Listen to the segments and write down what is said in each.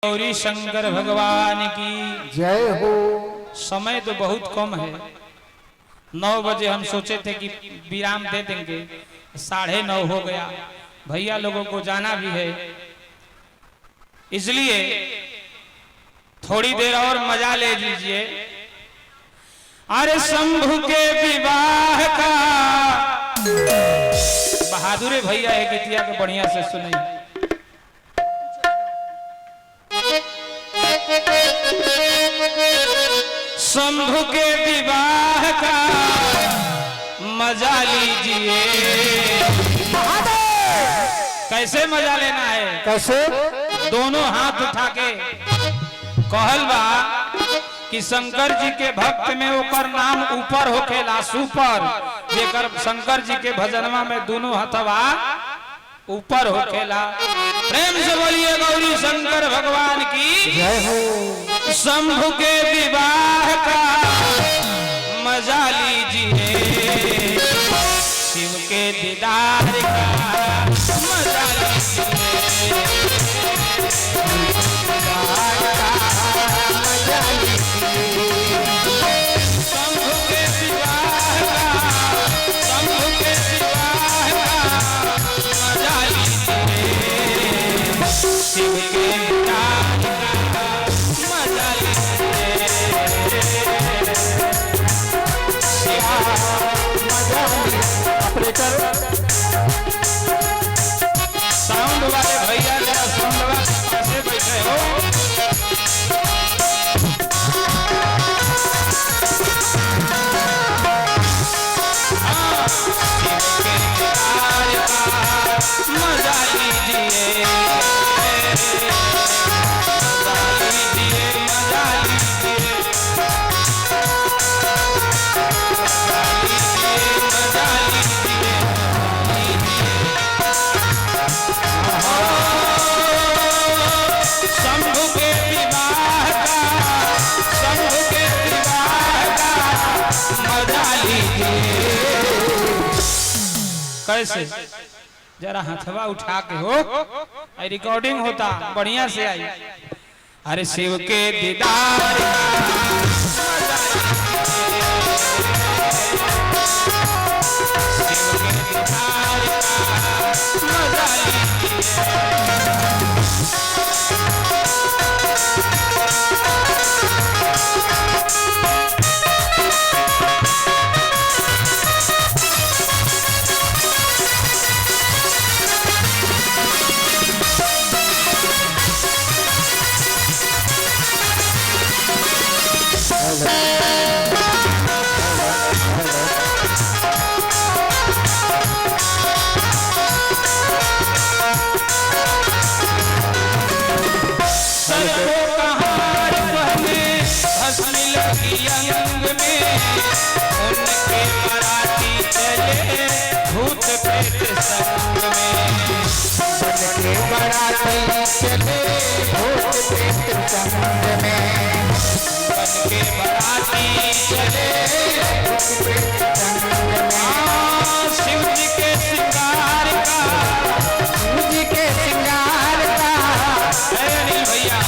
गौरी शंकर भगवान की जय हो। समय तो बहुत कम है, 9 बजे हम सोचे थे कि विराम दे देंगे, 9:30 हो गया। भैया लोगों को जाना भी है, इसलिए थोड़ी देर और मजा ले लीजिए। अरे शंभु के विवाह का बहादुर भैया है, गीतिया के बढ़िया से सुनिए। शंभु के विवाह का मजा लीजिए। कैसे मजा लेना है? कैसे? दोनों हाथ उठा के कहल बा कि शंकर जी के भक्त में ओकर नाम ऊपर होखेला, सुपर। जेकर शंकर जी के भजनवा में दोनों हथवा ऊपर होखेला। प्रेम से बोलिए गौरी शंकर भगवान की जय हो। शंभु के विवाह का मजा लीजिए, शिव के दीदार का मजा लीजिए, शंभु के विवाह का, शंभु के विवाह का मजा लीजिए, शिव के दीदार का मजा लीजिए, साउंड वाले भैया जरा साउंड कैसे बैठे हो? मजा लीजिए, मजा लीजिए, मजा लीजिए, मजा लीजिए। शंभु के विवाह का, शंभु के विवाह का मजा लीजिए। कैसे? जरा हथवा उठा के हो, रिकॉर्डिंग होता बढ़िया से आई। अरे शिव के दीदार का मजा लीजिए, शिव के दीदार का मजा लीजिए। अंग में उनके बराती चले, भूत प्रेत संग में उनके बराती चले, भूत प्रेत संग में उनके बराती चले, भूत प्रेत संग में। शिव जी के श्रृंगार का, शिव जी के श्रृंगार का। अनिल भैया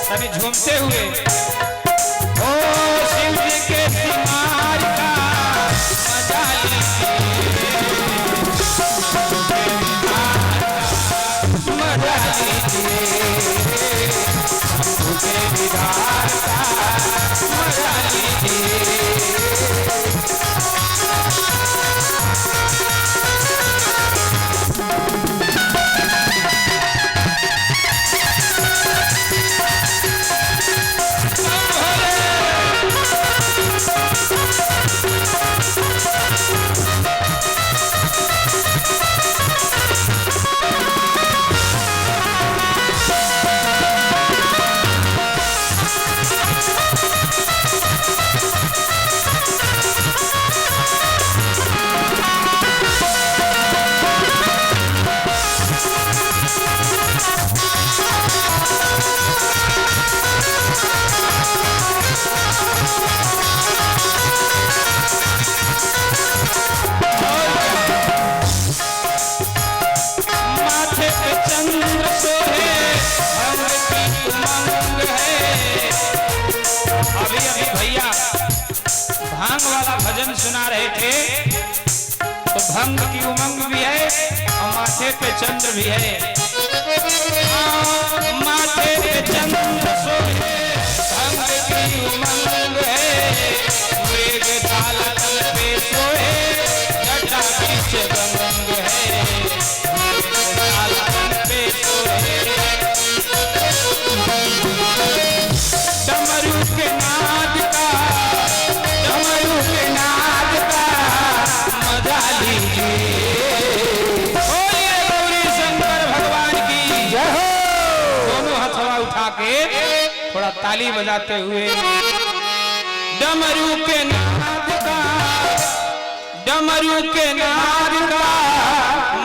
तभी झूमते हुए, ओ शिव जी के श्रृंगार का मजा लीजिए, मजा लीजिए, शंभु के दीदार का मजा लीजिए। रहे थे तो भंग की उमंग भी है और माथे पे चंद्र भी है। माथे पे चंद्र सोहे भंग की उमंग है, मृग काला तल पे सोहे जटा बीच गंग है, मृग काला तल पे सोहे। डमरू के नाद का, डमरू के नाद का मजा लीजिए। बोलिए गौरी शंकर भगवान की जय हो। दोनों हथवा उठा के थोड़ा ताली बजाते हुए डमरू के नाद का, डमरू के नाद का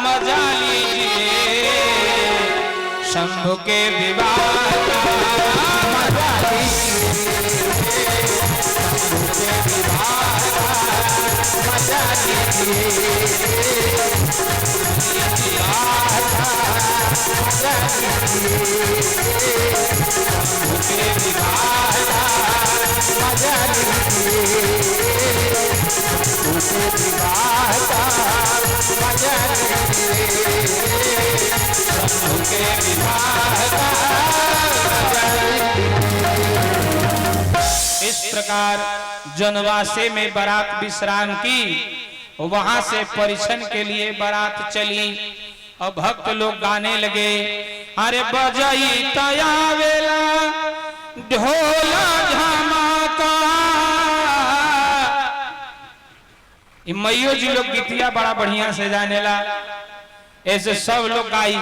मजा लीजिए। शंभु के विवाह का मजा लीजिए, शंभु के विवाह का मजा लीजिए, विवाह का मजा लीजिए, शंभु के विवाह का मजा लीजिए, शंभु के विवाह का मजा लीजिए, शंभु के विवाह का मजा लीजिए। इस प्रकार जनवासे में बारात विश्राम की, वहां से परिछन के लिए बारात चली और भक्त लोग गाने लगे, अरे बजाई तया वेला ढोला झमाका। मैयो जी लोग गीतिया बड़ा बढ़िया से जाने ला, ऐसे सब लोग गाई,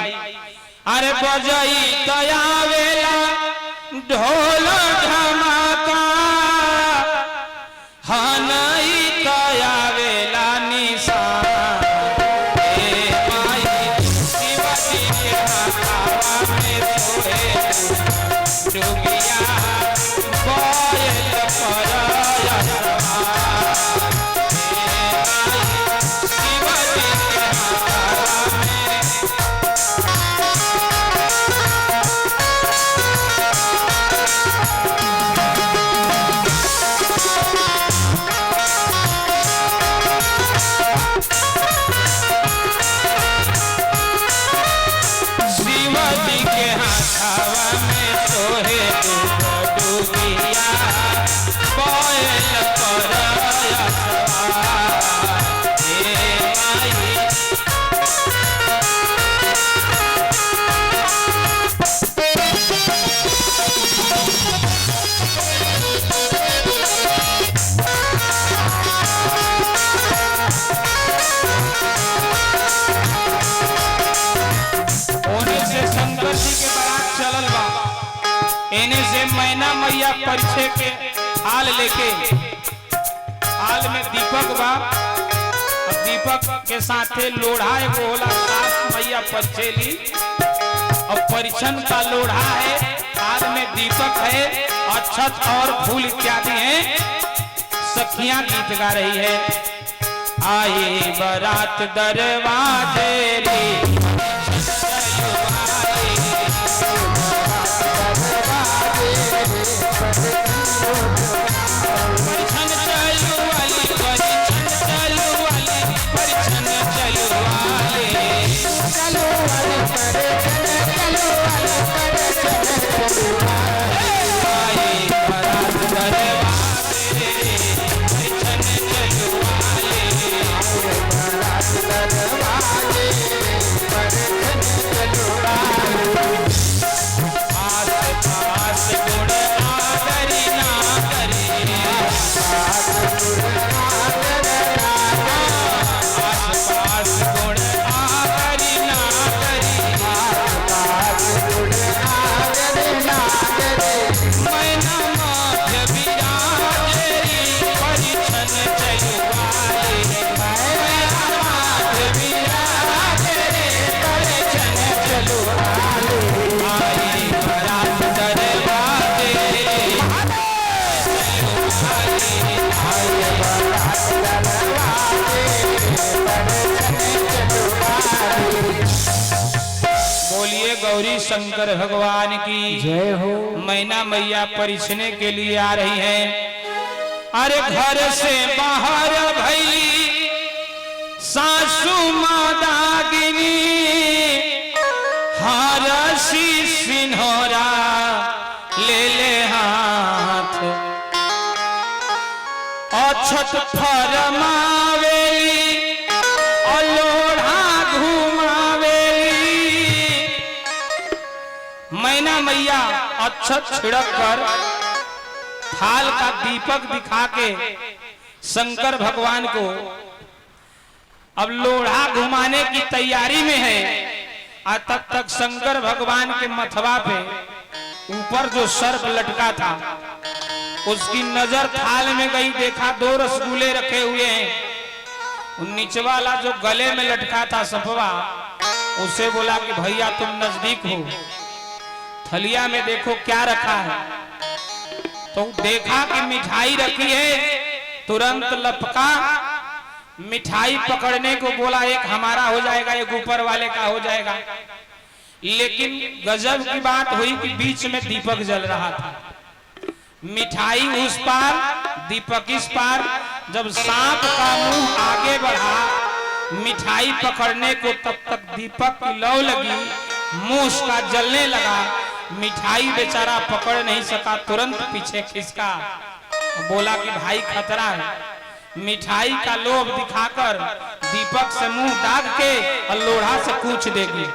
अरे बजाई तया वेला ढोला झमाका, हनई तया वेला निशान, ए माई शिवजी के हाथवा में सोहे डुगिया कोयल परया समान, ए माई शिवजी के हाथवा में। शिवजी के हाथवा में सोहे डुगिया कोयल परया समान, हे माई। ओने से शंकर जी के बारात चलल बा, एने से मैना मैया परिछे के हाल लेके, हाल में दीपक बा, अब दीपक के साथे लोढ़ा एगो होला, सास मैया परिछेली और परिछन का लोढ़ा है, हाल में दीपक है, अक्षत और फूल इत्यादि हैं। सखियां गीत गा रही है, आई बारात दरवाजे रे परिछन चलू वाली, परिछन चलू वाली, परिछन चलू वाली, चलो वाले परिछन चलो वाले परिछन चलो वाले, आई बारात दरवाजे परिछन चलू वाली, बारात दरवाजे परिछन चलो वाले। आस पास गुण आदरी ना करी, आस पास गुण आदरी ना करी, मैना माध्य विराजेरी परिछन चलू वाली, मैना माध्य विराजेरी परिछन चलू वाली, आई बारात दरवाजे चलू वाली, आई बारात दरवाजे परिछन चलू वाली। बोलिए गौरी शंकर भगवान की जय हो। मैना मैया परिछने के लिए आ रही हैं। अरे घर से बाहर भैली सासू मादागिनी हारसी सिन्होरा ले ले हाथ अछत फरमावेली अलोढ़ा घुमावेली। मैना मैया अक्षत छिड़क कर थाल का दीपक दिखा के शंकर भगवान को अब लोढ़ा घुमाने की तैयारी में है। और तब तक शंकर भगवान के मथवा पे ऊपर जो सर्प लटका था उसकी नजर थाल में गई, देखा 2 रसगुल्ले रखे हुए हैं। नीचे वाला जो गले में लटका था सपवा, उसे बोला कि भैया तुम नजदीक हो, थलिया में देखो क्या रखा है। तो देखा कि मिठाई रखी है, तुरंत लपका, मिठाई पकड़ने को बोला एक हमारा हो जाएगा, एक ऊपर वाले का हो जाएगा। लेकिन गजब की बात हुई कि बीच में दीपक जल रहा था, मिठाई उस पार दीपक इस पार। जब सांप का मुंह आगे बढ़ा मिठाई पकड़ने को, तब तक दीपक की लौ लगी, मुंह उसका जलने लगा, मिठाई बेचारा पकड़ नहीं सका, तुरंत पीछे खिसका, बोला कि भाई खतरा है। मिठाई का लोभ दिखाकर दीपक से मुंह दाग के और लोढ़ा से कूच देगी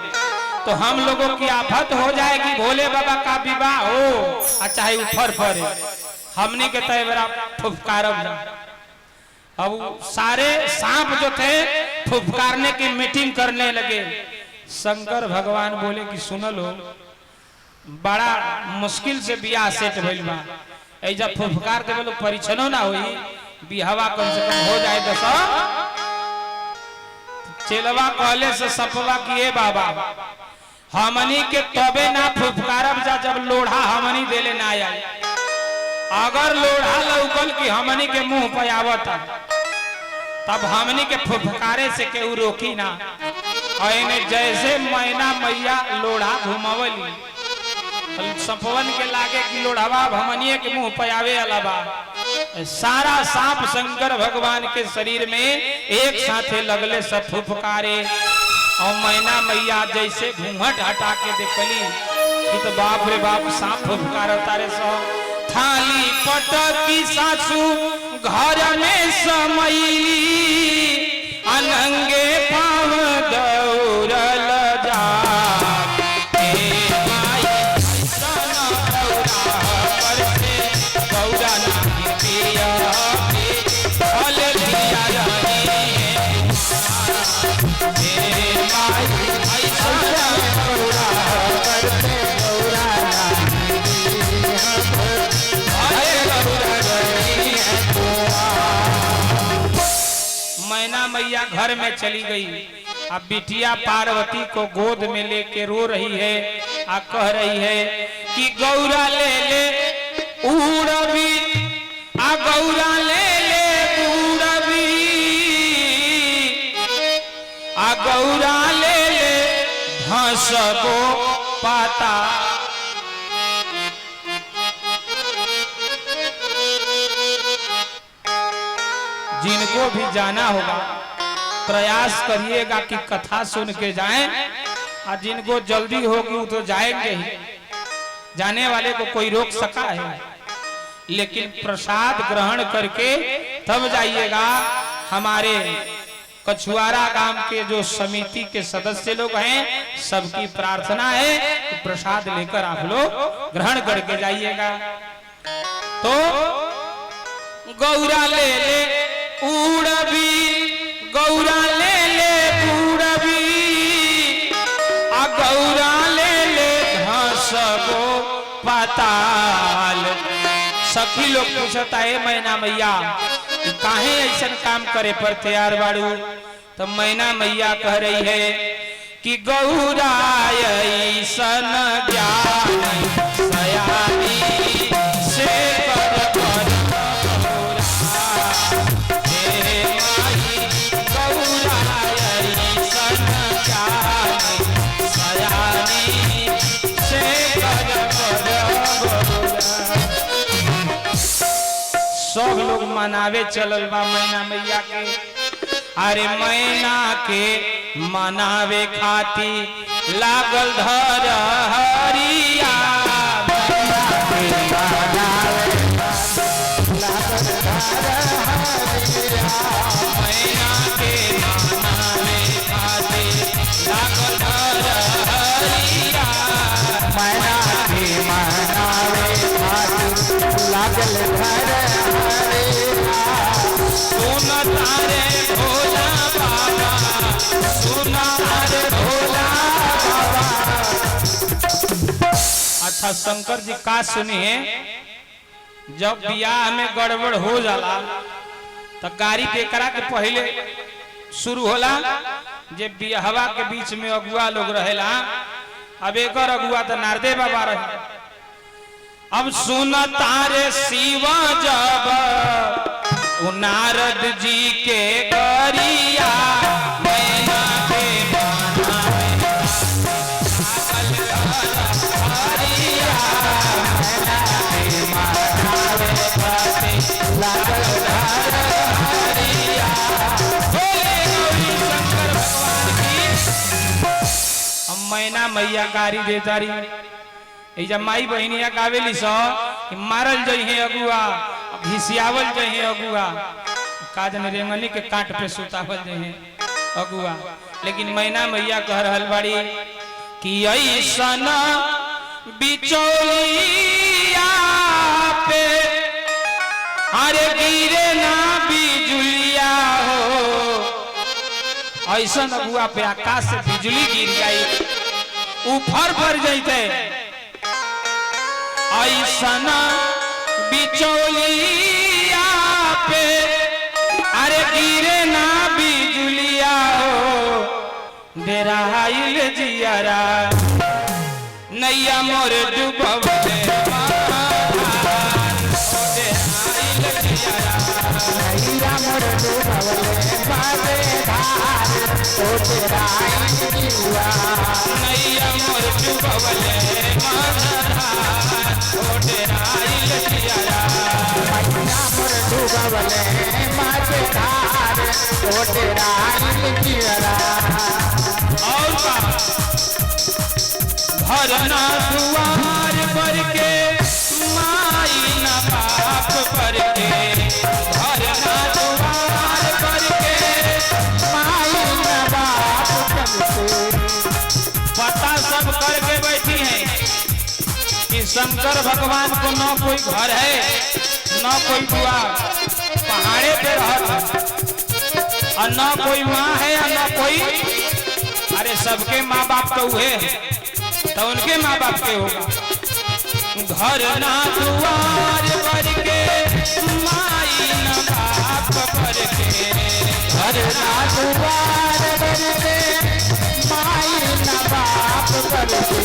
तो हम लोगों की आफत हो जाएगी। भोले बाबा का विवाह हो चाहे ऊपर फरे, हमने के तय बड़ा फुफकारब। अब सारे सांप जो थे फुफकारने की मीटिंग करने लगे। शंकर भगवान बोले कि सुन लो, बड़ा मुश्किल से बियाह सेट भइल बा, ऐजा फुफकार दे बोलो परीक्षणों ना होई, बिहवा कम से कम हो जाए। दसो चेलवा कहले से सपवा किए बाबा हमनी के तबे ना फुफकारब जा जब लोढ़ा हमनी देले ना आए। अगर लोढ़ा लौकल कि हमनी के मुंह पे आवता तब हमनी के फुफकारे से केहू रोकी ना। और जैसे मैना मैया लोढ़ा घुमावली, सपवन के लागे कि लोढ़ावा हमनिए के मुंह पे आवे अलावा सारा सांप शंकर भगवान के शरीर में एक साथे लगले सब फुफकारे। और मैना मैया जैसे घूंघट हटा के देखली कि तो बाप रे बाप सांप फुफकार तारे सो। थाली पटकी सासू घर में समैली अनंगे पाव दौड़ल जा मैना मैया घर में चली गई। अब बिटिया पार्वती को गोद में लेके रो रही है, आ कह रही है कि गौरा ले ले उड़बी, आ गौरा ले ले उड़बी, आ गौरा ले ले धसबो पाता। जिनको भी जाना होगा प्रयास करिएगा कि कथा सुन के जाएं, और जिनको जल्दी होगी वो तो जाएंगे ही, जाने वाले को कोई रोक सका है। लेकिन प्रसाद ग्रहण करके तब जाइएगा। हमारे कछुआरा गांव के जो समिति के सदस्य लोग हैं सबकी प्रार्थना है कि प्रसाद लेकर आप लोग ग्रहण करके जाइएगा। तो गौरा ले ले उड़बी, गौरा ले ले उड़बी, आ गौरा ले ले धसबो पाताल। सखी लोग पूछता है मैना मैया काहे ऐसा काम करे पर तैयार बाड़ू। तो मैना मैया कह रही है कि गौरा ऐसन ज्ञानी सयानी से सब लोग मनावे चलल बा मैना मैया के। अरे मैना के मनावे खाती लागल धर हरिया, मैना के मनावे लागल धर हरिया, मैना के मनावे खाती लागल धर हरिया, मैना के मनावे खातिर लागल धर हरिया। सुन तारे भोला बाबा, सुन तारे भोला बाबा। अच्छा शंकर जी का सुनिए, जब बियाह में गड़बड़ हो जाला तो गाड़ी केकरा के पहले शुरू होला, जे बियाहवा के बीच में अगुआ लोग रहेला। अब एक अगुआ तो नारदे बाबा रहे। अब सुन तारे शिवा जब नारद जी के गरिया, मैना के मनावे हरिया, मैना के मनावे खातिर लागल धर हरिया। बोले गौरी शंकर भगवान की। अब मैना मैया गारी दे तारी, जब माई बहनिया गावेली सो कि मारल जइहे अगुआ, घिसियावल जइहे अगुआ, काजन रेंगनी के काट पे सुतावल जइहे अगुआ। लेकिन मैना मैया कह रहल बाड़ी कि ऐसन बिचौलिया पे अरे गिरे ना बिजुलिया हो, ऐसन अगुआ पे आकाश से बिजली गिर जाई, ऊपर पर जइते। ऐसन बिचौलिया पे अरे गिरे ना बिजुलिया हो, डेराइल जियारा नैया मोर डूबले डेराइल जियारा, नैया मोर डूबले बाबे धार, ओ तेरा जीवा। नैया मोर डूबले डेराइल जियारा, नैया मोर डूबले बाबे धार, ओ तेरा जीवा। और का घर ना दुआर पर के माई ना बाप पर के, घर ना दुआर पर के माई न बाप करके, पता सब करके बैठी हैं कि शंकर भगवान को न कोई घर है न कोई दुआर, पहाड़े पे रहता और न कोई माँ है और न कोई। अरे सबके माँ बाप तो हुए हैं तो उनके माँ बाप के होगा। घर ना दुआर पर के माई न बाप पर के, घर ना दुआर करके माई न बाप करके।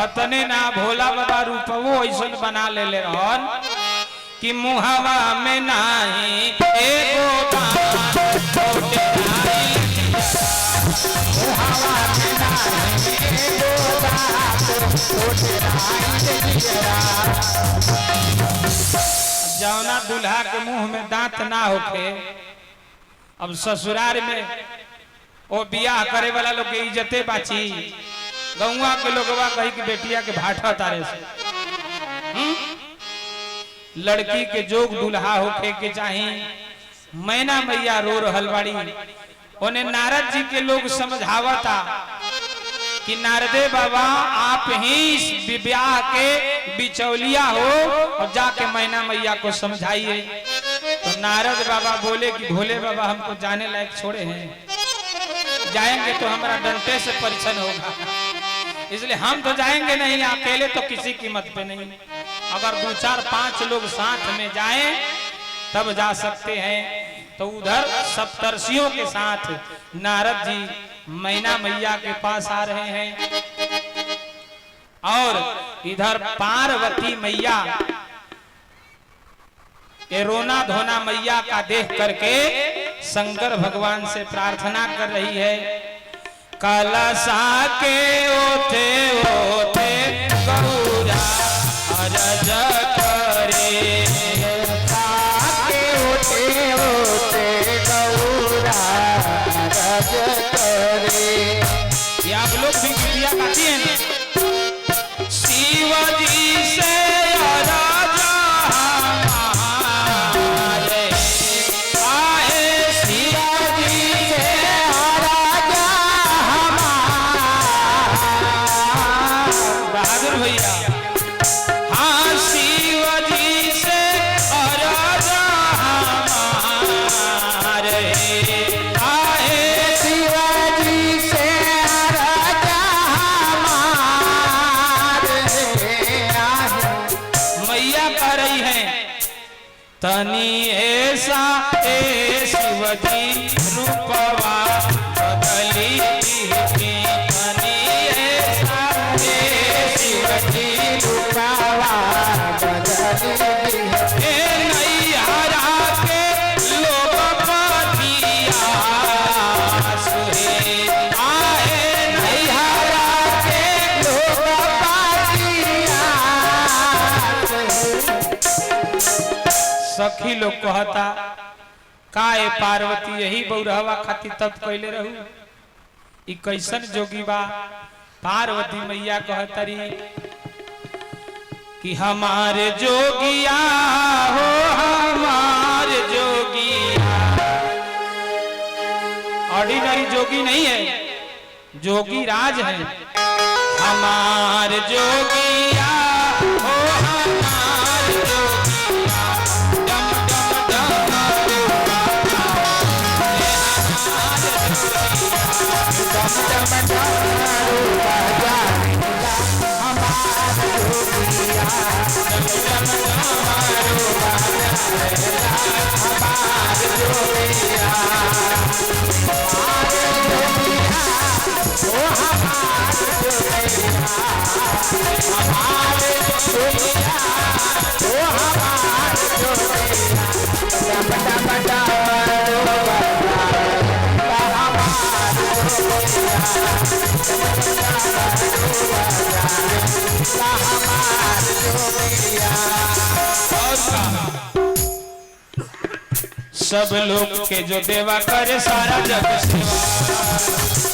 अतने ना भोला बाबा रूपवो ऐसा बना ले रहन कि मुहावा में नाही एगो दान, मुहावा में नाही एगो दांत, ओ तेरा जीवा। जौना दूल्हा के मुंह में दांत ना होखे, अब ससुराल में वो बियाह करे वाला लोग के इज्जते बाची, गौवा के लोगवा कही कि बेटिया के भाटा तारे से। लड़की के जोग दूल्हा होखे के चाही। मैना मैया रो रहल बाड़ी, उन्हें नारद जी के लोग समझावता कि नारदे बाबा आप ही इस ब्याह के बिचौलिया हो और जाके मैना मैया को समझाइए। तो नारद बाबा बोले कि भोले बाबा हमको जाने लायक छोड़े हैं, जाएंगे तो हमारा डंटे से परीक्षण होगा, इसलिए हम तो जाएंगे नहीं, अकेले तो किसी कीमत पे नहीं। अगर 2 4 5 लोग साथ में जाएं तब जा सकते हैं। तो उधर सप्तर्षियों के साथ नारद जी मैना मैया के पास आ रहे हैं और इधर पार्वती मैया के रोना धोना मैया का देख करके शंकर भगवान से प्रार्थना कर रही है। कलशा के ओथे ओथे गौरा अरज करे, भैया हाँ शिव जी से अरज हमारे आए शिवाजी से राजा हमारे आए। मैया कह रही है तनी ऐसा ए शिवजी रूपवा बदली थी तनी ऐसा ए शिवजी रूपवा बदली ए नैहरा के लोग पतिया सुहे आए नैहरा के लोग पातिया। सखी लोग कहता काए पार्वती यही बौरहवा खातिर तप कैले रहू ई कैसन जोगी बा। पार्वती मैया कहतरी कि हमारे जोगिया हो हमारे जोगिया ऑर्डिनरी जोगी नहीं है जोगी राज है हमारे जोगिया हो हमारे जोगिया डम डम डम सब लोग के जो देवा करे सारा जग सेवा